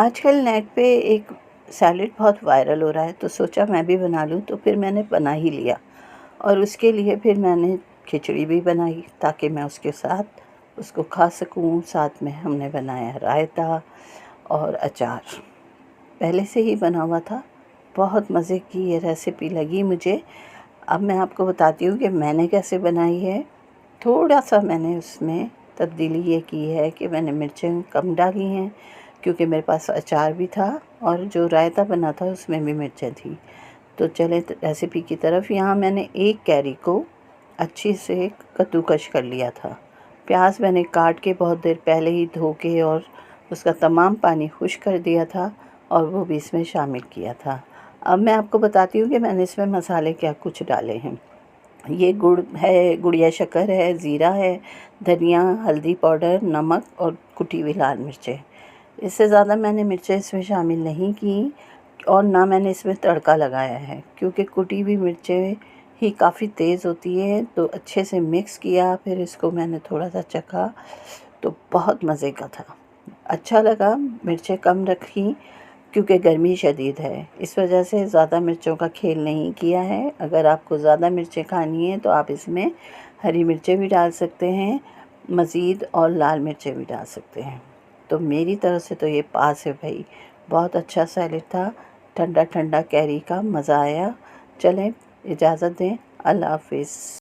आजकल नेट पे एक सैलेड बहुत वायरल हो रहा है, तो सोचा मैं भी बना लूँ, तो फिर मैंने बना ही लिया। और उसके लिए फिर मैंने खिचड़ी भी बनाई ताकि मैं उसके साथ उसको खा सकूँ। साथ में हमने बनाया रायता और अचार, पहले से ही बना हुआ था। बहुत मज़े की ये रेसिपी लगी मुझे। अब मैं आपको बताती हूँ कि मैंने कैसे बनाई है। थोड़ा-सा मैंने उसमें तब्दीली ये की है कि मैंने मिर्चें कम डाली हैं, क्योंकि मेरे पास अचार भी था और जो रायता बना था उसमें भी मिर्चें थी। तो चलें रेसिपी की तरफ। यहाँ मैंने एक कैरी को अच्छे से कद्दूकस कर लिया था। प्याज मैंने काट के बहुत देर पहले ही धो के और उसका तमाम पानी खुश्क कर दिया था और वो भी इसमें शामिल किया था। अब मैं आपको बताती हूँ कि मैंने इसमें मसाले क्या कुछ डाले हैं। ये गुड़ है, गुड़िया शक्कर है, ज़ीरा है, धनिया, हल्दी पाउडर, नमक और कुटी हुई लाल मिर्चें। इससे ज़्यादा मैंने मिर्चें इसमें शामिल नहीं की और ना मैंने इसमें तड़का लगाया है, क्योंकि कुटी हुई मिर्चें ही काफ़ी तेज़ होती है। तो अच्छे से मिक्स किया, फिर इसको मैंने थोड़ा सा चखा तो बहुत मज़े का था, अच्छा लगा। मिर्चें कम रखी क्योंकि गर्मी शदीद है, इस वजह से ज़्यादा मिर्चों का खेल नहीं किया है। अगर आपको ज़्यादा मिर्चें खानी हैं तो आप इसमें हरी मिर्चें भी डाल सकते हैं मज़ीद, और लाल मिर्चें भी डाल सकते हैं। तो मेरी तरफ से तो ये पास है भाई। बहुत अच्छा सैलेड था, ठंडा ठंडा कैरी का मज़ा आया। चलें इजाज़त दें, अल्लाह हाफ़िज़।